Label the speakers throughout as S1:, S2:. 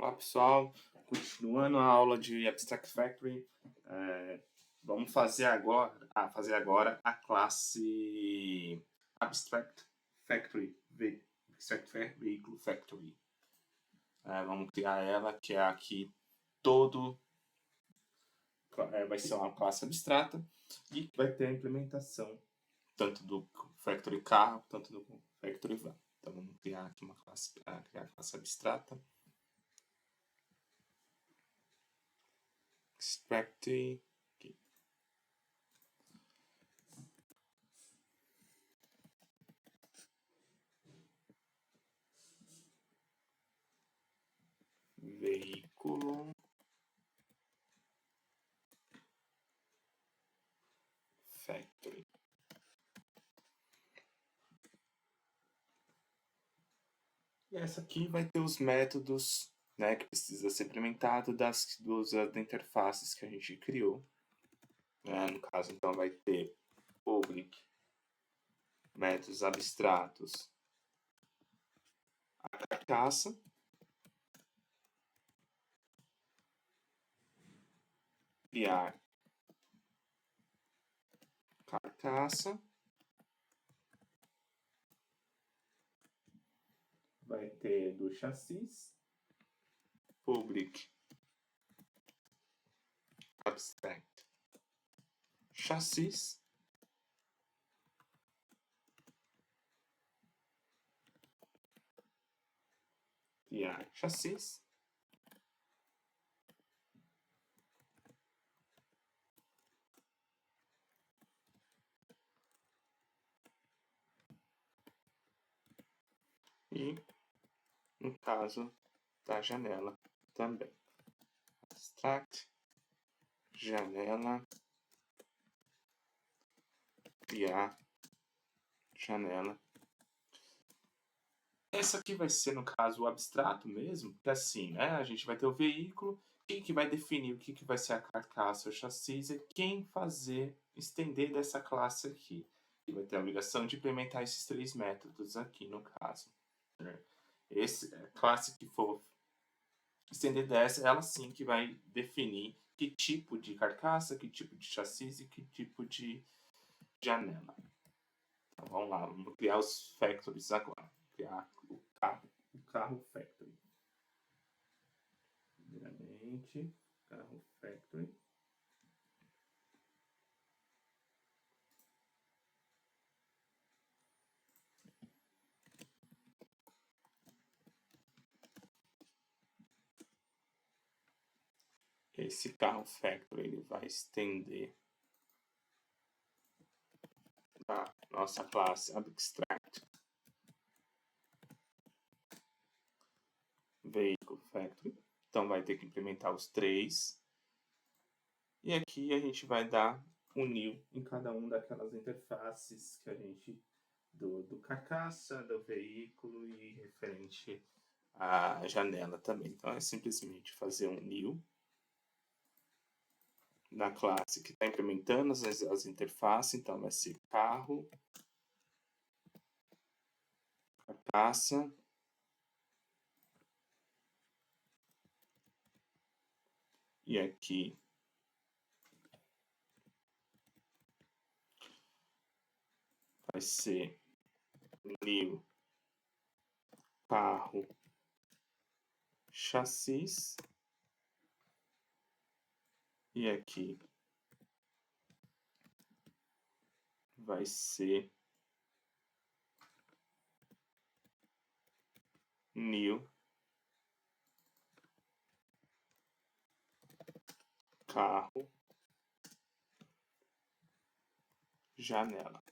S1: Olá pessoal, continuando a aula de Abstract Factory, vamos fazer agora a classe Abstract Factory Vehicle Factory. Vamos criar ela, que é aqui vai ser uma classe abstrata e vai ter a implementação tanto do Factory carro, tanto do Factory van. Então vamos criar aqui uma classe para criar a classe abstrata. Extract aqui. Veículo Factory. E essa aqui vai ter os métodos, né, que precisa ser implementado das interfaces que a gente criou. No caso, então, vai ter public, métodos abstratos, a carcaça, criar carcaça, vai ter do chassis, public abstract chassis, criar chassis, e no caso da janela também. Abstract, janela, criar janela. Essa aqui vai ser, no caso, o abstrato mesmo, que assim, né? A gente vai ter o veículo, quem que vai definir o que vai ser a carcaça ou chassis é quem estender dessa classe aqui. E vai ter a obrigação de implementar esses três métodos aqui, no caso. A classe que for estender dessa, ela sim que vai definir que tipo de carcaça, que tipo de chassis e que tipo de janela. Então vamos lá, vamos criar os factories agora. Criar o carro factory. Primeiramente, carro factory. Esse carro factory ele vai estender da nossa classe abstract vehicle factory. Então vai ter que implementar os três. E aqui a gente vai dar um new em cada uma daquelas interfaces que a gente do carcaça, do veículo e referente à janela também. Então é simplesmente fazer um new na classe que está implementando as interfaces. Então vai ser carro, carcaça, e aqui vai ser new carro, chassis, e aqui vai ser new carro, janela.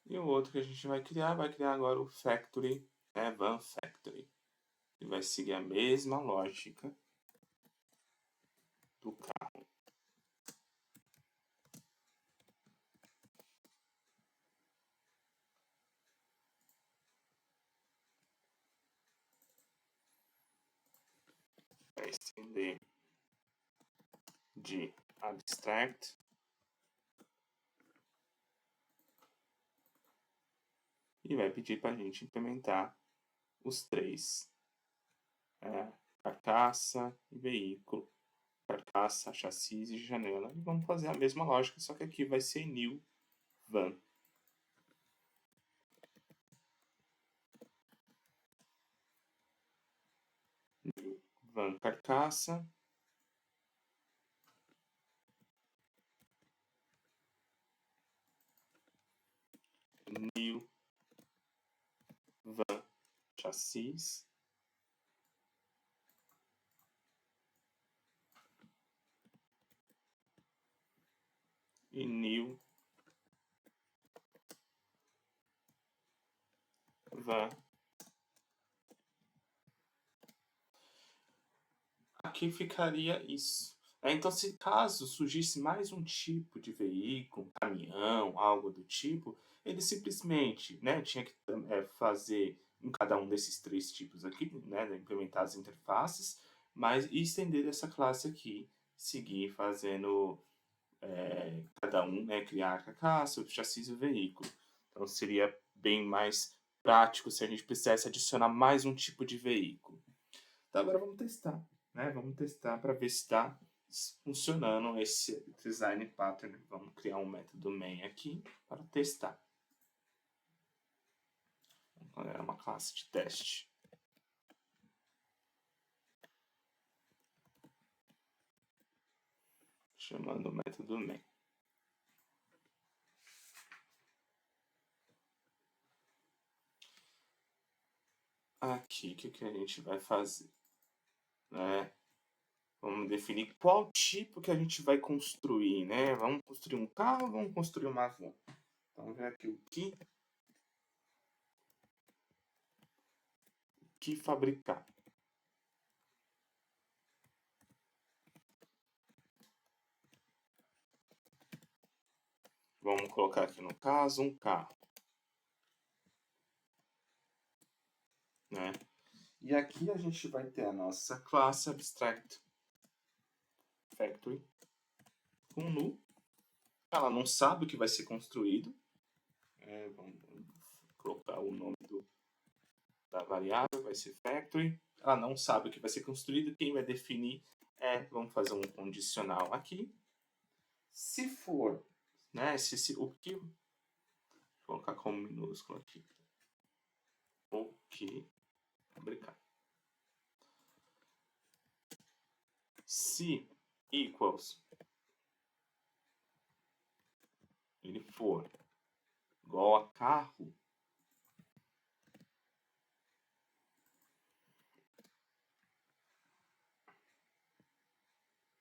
S1: E o outro que a gente vai criar agora o Factory, Van Factory. E vai seguir a mesma lógica do carro. Vai estender de abstract e vai pedir para a gente implementar os três. Carcaça e veículo. Carcaça, chassi e janela. E vamos fazer a mesma lógica, só que aqui vai ser new van. New van carcaça. New van chassis. E new van. Aqui ficaria isso. Então, se caso surgisse mais um tipo de veículo, um caminhão, algo do tipo, ele simplesmente, né, tinha que fazer em cada um desses três tipos aqui, né, implementar as interfaces, mas e estender essa classe aqui, seguir fazendo cada um, né, criar a carcaça, o chassi e o veículo. Então, seria bem mais prático se a gente precisasse adicionar mais um tipo de veículo. Então, agora vamos testar, né? Vamos testar para ver se está funcionando esse design pattern. Vamos criar um método main aqui para testar. É uma classe de teste. Chamando o método main. Aqui, o que a gente vai fazer? Né? Vamos definir qual tipo que a gente vai construir, né? Vamos construir um carro ou vamos construir uma van? Então, vamos ver aqui o que fabricar. Vamos colocar aqui no caso um carro, né? E aqui a gente vai ter a nossa classe abstract factory com nu. Ela não sabe o que vai ser construído. Vamos colocar o nome da variável, vai ser factory. Ela não sabe o que vai ser construído. Quem vai definir vamos fazer um condicional aqui. Se for, né, o que... Vou colocar como minúsculo aqui. O que fabricar. Se equals ele for igual a carro,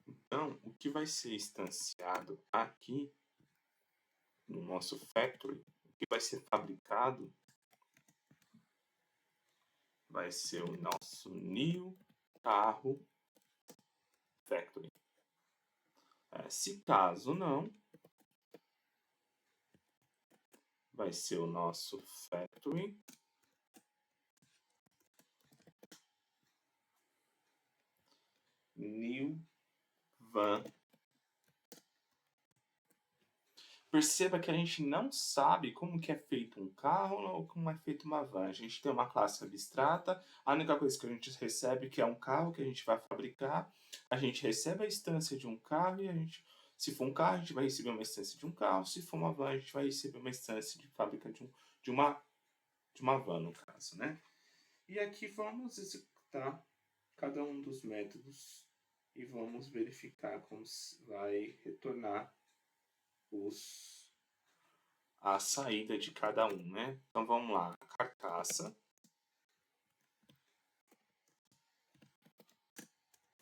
S1: então o que vai ser instanciado aqui no nosso factory, o que vai ser fabricado vai ser o nosso new carro factory. Se caso não, vai ser o nosso factory new van. Perceba que a gente não sabe como que é feito um carro ou como é feito uma van. A gente tem uma classe abstrata, a única coisa que a gente recebe que é um carro que a gente vai fabricar, a gente recebe a instância de um carro e a gente, se for um carro, a gente vai receber uma instância de um carro, se for uma van, a gente vai receber uma instância de fábrica de uma van, no caso, né? E aqui vamos executar cada um dos métodos e vamos verificar como vai retornar a saída de cada um, né? Então vamos lá, carcaça,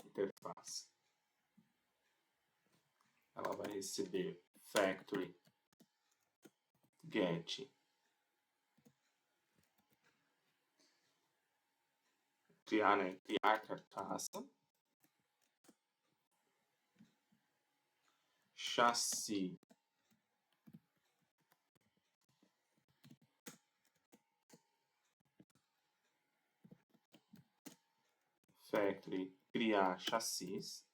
S1: interface. Ela vai receber factory get criar carcaça, chassi factory criar chassis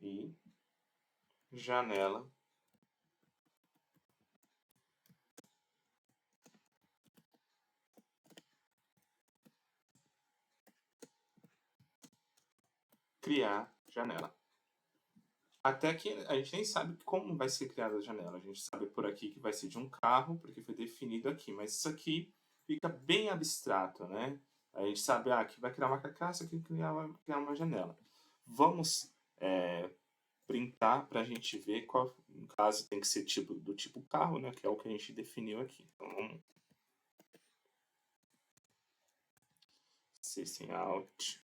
S1: e janela criar janela. Até que a gente nem sabe como vai ser criada a janela. A gente sabe por aqui que vai ser de um carro, porque foi definido aqui. Mas isso aqui fica bem abstrato, né? A gente sabe que vai criar uma carcaça, que vai criar uma janela. Vamos printar para a gente ver qual, no caso, tem que ser do tipo carro, né? Que é o que a gente definiu aqui. Então, vamos system out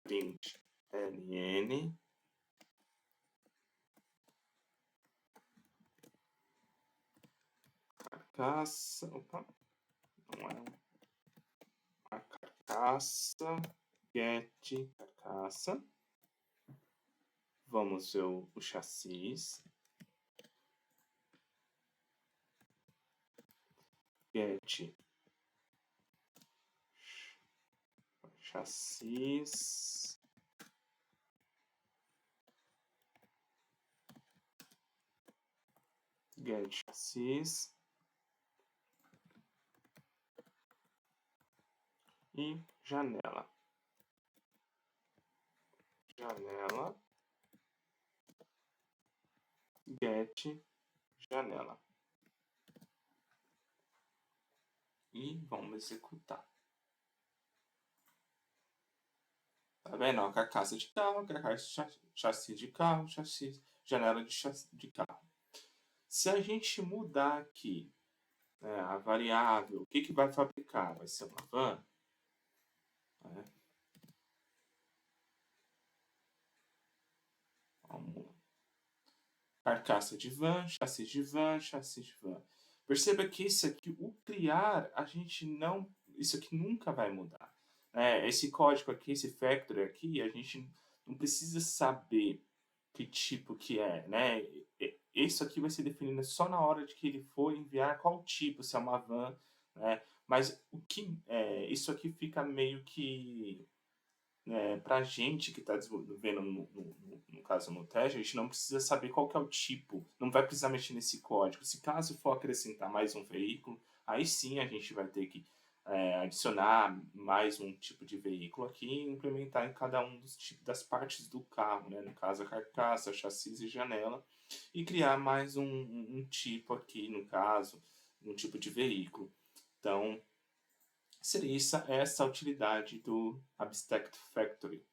S1: print ln carcaça, opa, não é a carcaça, get carcaça, vamos ver o chassis, get chassis, get chassis e janela, get janela. E vamos executar. Tá vendo? Ó, carcaça de carro, carcaça de chassi de carro, chassi, janela de carro. Se a gente mudar aqui, né, a variável, o que vai fabricar? Vai ser uma van? Né? Vamos. Carcaça de van, chassi de van, chassi de van. Perceba que isso aqui, o criar, a gente não... Isso aqui nunca vai mudar. Esse código aqui, esse factory aqui, a gente não precisa saber que tipo que é, né? Isso aqui vai ser definido só na hora de que ele for enviar qual tipo, se é uma van, né? Mas o que isso aqui fica meio que para a gente que está desenvolvendo, no caso no teste, a gente não precisa saber qual que é o tipo, não vai precisar mexer nesse código. Se caso for acrescentar mais um veículo, aí sim a gente vai ter que adicionar mais um tipo de veículo aqui e implementar em cada um dos tipos das partes do carro, né? No caso a carcaça, chassi e janela, e criar mais um tipo aqui, no caso, um tipo de veículo. Então, seria essa a utilidade do Abstract Factory.